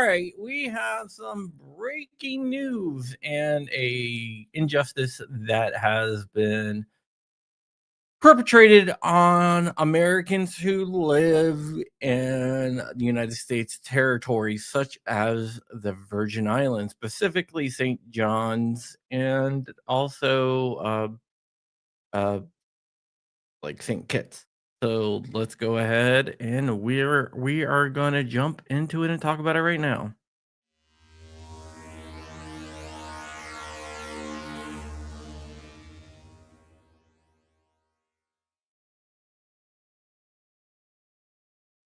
right, we have some breaking news and a injustice that has been perpetrated on Americans who live in the United States territories, such as the Virgin Islands, specifically St. John's, and also uh, like St. Kitts. So let's go ahead and we are gonna jump into it and talk about it right now.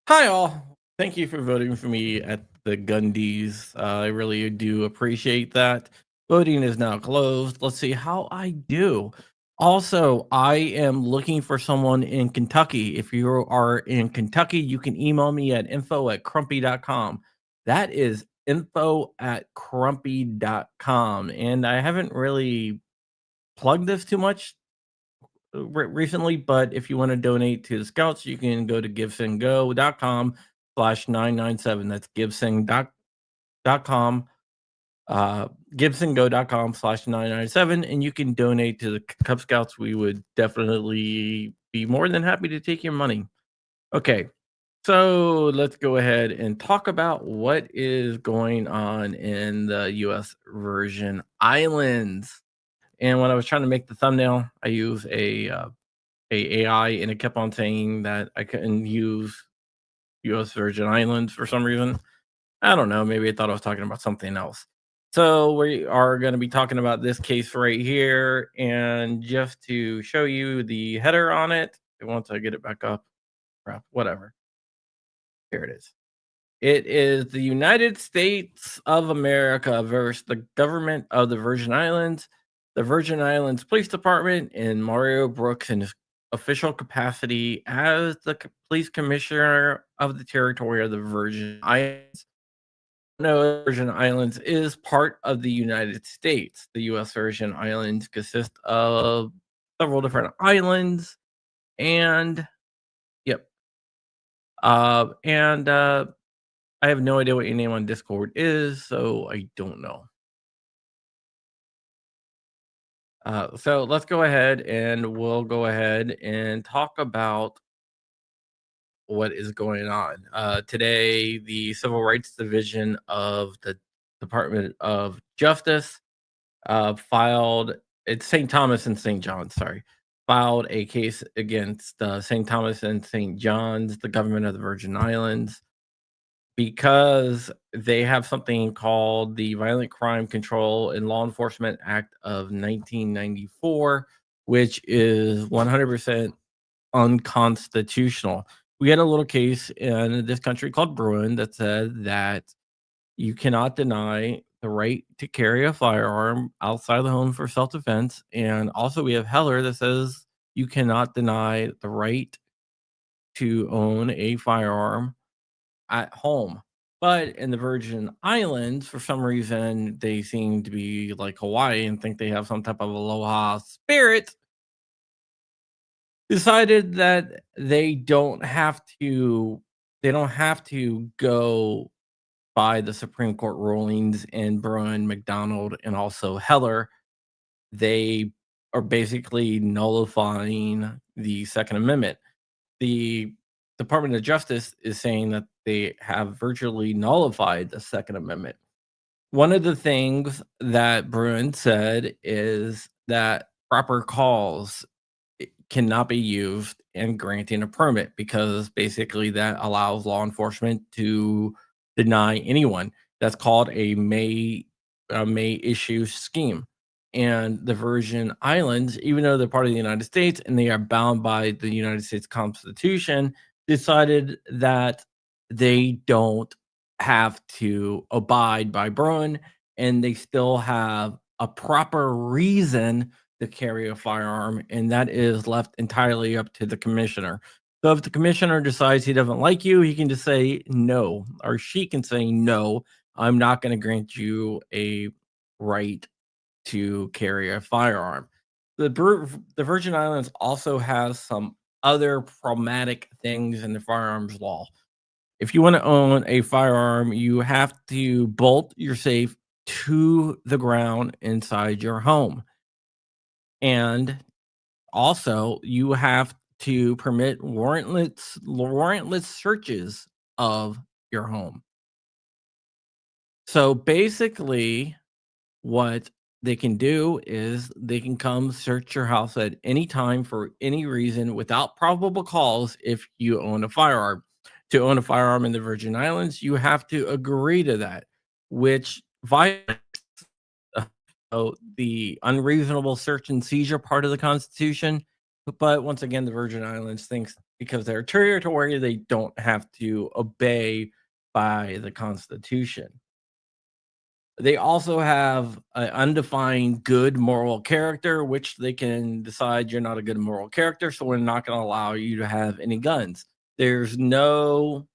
Hi, all. Thank you for voting for me at the Gundies. I really do appreciate that. Voting is now closed. Let's see how I do. Also, I am looking for someone in Kentucky. If you are in Kentucky, you can email me at info@crumpy.com. That is info@crumpy.com. And I haven't really plugged this too much recently, but if you want to donate to the Scouts, you can go to gibsongo.com/997. That's gibson.com, gibsongo.com/997, and you can donate to the Cub Scouts. We would definitely be more than happy to take your money. Okay, so let's go ahead and talk about what is going on in the U.S. Virgin Islands. And when I was trying to make the thumbnail, I used a AI, and it kept on saying that I couldn't use U.S. Virgin Islands for some reason. I don't know. Maybe I thought I was talking about something else. So we are going to be talking about this case right here, and just to show you the header on it, once I get it back up, crap, whatever. Here it is. It is the United States of America versus the government of the Virgin Islands. The Virgin Islands Police Department and Mario Brooks in his official capacity as the police commissioner of the territory of the Virgin Islands. No, Virgin Islands is part of the United States. The U.S. Virgin Islands consist of several different islands, and yep, and I have no idea what your name on Discord is, so I don't know. So let's go ahead and we'll go ahead and talk about what is going on. Today, the Civil Rights Division of the Department of Justice filed, it's St. Thomas and St. John, sorry, filed a case against St. Thomas and St. John's, the government of the Virgin Islands, because they have something called the Violent Crime Control and Law Enforcement Act of 1994, which is 100% unconstitutional. We had a little case in this country called Bruin that said that you cannot deny the right to carry a firearm outside the home for self-defense. And also we have Heller that says you cannot deny the right to own a firearm at home. But in the Virgin Islands, for some reason, they seem to be like Hawaii and think they have some type of aloha spirit. Decided that they don't have to go by the Supreme Court rulings in Bruin, McDonald, and also Heller. They are basically nullifying the Second Amendment. The Department of Justice is saying that they have virtually nullified the Second Amendment. One of the things that Bruin said is that proper cause cannot be used in granting a permit because basically that allows law enforcement to deny anyone. That's called a may issue scheme. And the Virgin Islands, even though they're part of the United States and they are bound by the United States Constitution, decided that they don't have to abide by Bruin, and they still have a proper reason to carry a firearm, and that is left entirely up to the commissioner. So if the commissioner decides he doesn't like you, he can just say no, or she can say no, I'm not going to grant you a right to carry a firearm. The Virgin Islands also has some other problematic things in the firearms law. If you want to own a firearm, you have to bolt your safe to the ground inside your home. And also, you have to permit warrantless searches of your home. So basically, what they can do is they can come search your house at any time for any reason without probable cause if you own a firearm. To own a firearm in the Virgin Islands, you have to agree to that, which violates the unreasonable search and seizure part of the Constitution. But once again, the Virgin Islands thinks because they're territory, they don't have to obey by the Constitution. They also have an undefined good moral character, which they can decide you're not a good moral character, so we're not going to allow you to have any guns. There's no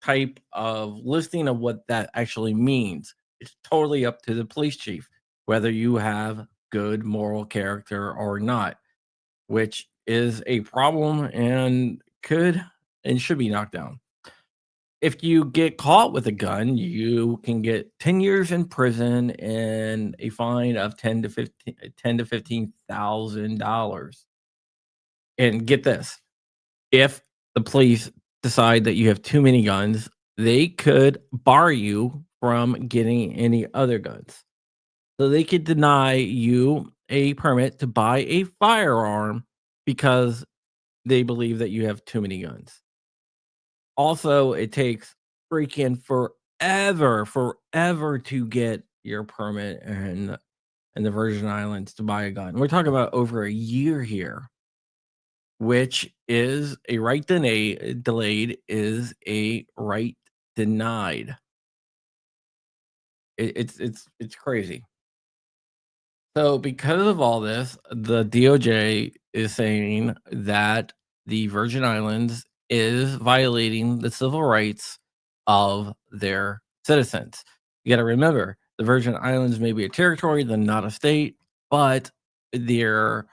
type of listing of what that actually means. It's totally up to the police chief whether you have good moral character or not, which is a problem and could and should be knocked down. If you get caught with a gun, you can get 10 years in prison and a fine of 10 to $15,000. And get this, if the police decide that you have too many guns, they could bar you from getting any other guns. So they could deny you a permit to buy a firearm because they believe that you have too many guns. Also, it takes freaking forever to get your permit in the Virgin Islands to buy a gun. We're talking about over a year here, which is a right delayed is a right denied. It's crazy. So, because of all this, the DOJ is saying that the Virgin Islands is violating the civil rights of their citizens. You got to remember, the Virgin Islands may be a territory, they're not a state, but their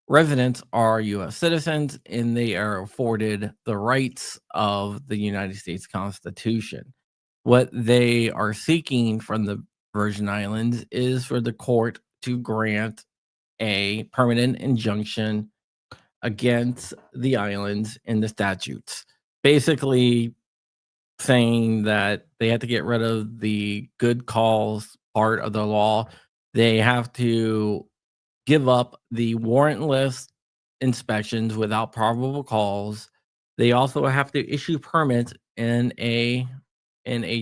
residents are U.S. citizens and they are afforded the rights of the United States Constitution. What they are seeking from the Virgin Islands is for the court to grant a permanent injunction against the islands and the statutes. Basically, saying that they have to get rid of the good calls part of the law. They have to give up the warrantless inspections without probable cause. They also have to issue permits in a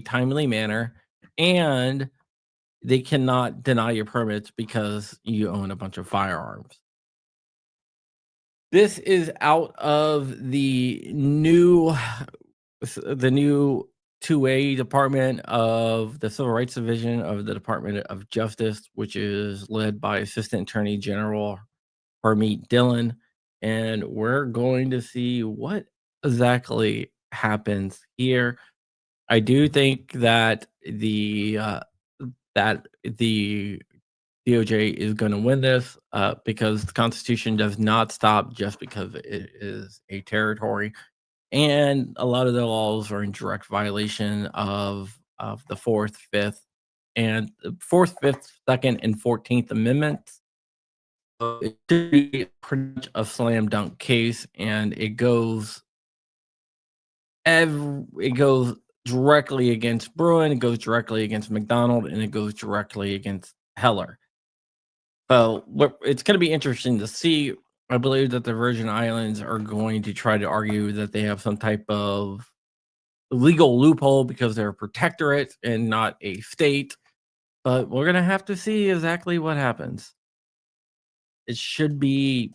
timely manner, and they cannot deny your permits because you own a bunch of firearms. This is out of the new 2A department of the Civil Rights Division of the Department of Justice, which is led by Assistant Attorney General Harmeet Dillon. And we're going to see what exactly happens here. I do think that the DOJ is going to win this because the Constitution does not stop just because it is a territory, and a lot of the laws are in direct violation of the Fourth, Fifth, and Fourth, Fifth, Second, and 14th Amendments. So it should be pretty much a slam dunk case, and it goes directly against Bruin, it goes directly against McDonald, and it goes directly against Heller. So it's going to be interesting to see. I believe that the Virgin Islands are going to try to argue that they have some type of legal loophole because they're a protectorate and not a state. But we're going to have to see exactly what happens. It should be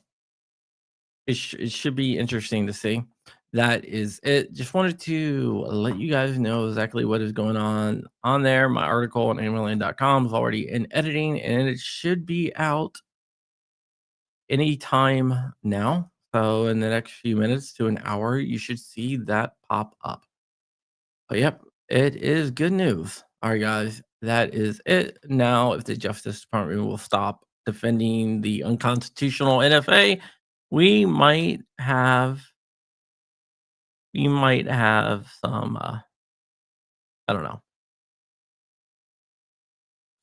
it should be interesting to see. That is it. Just wanted to let you guys know exactly what is going on there. My article on animalland.com is already in editing and it should be out anytime now. So in the next few minutes to an hour, you should see that pop up. But yep, it is good news. All right, guys, that is it. Now, if the Justice Department will stop defending the unconstitutional NFA, we might have some I don't know,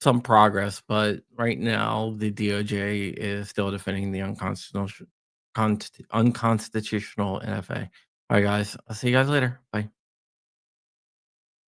some progress, but right now the DOJ is still defending the unconstitutional NFA. All right, guys. I'll see you guys later. Bye.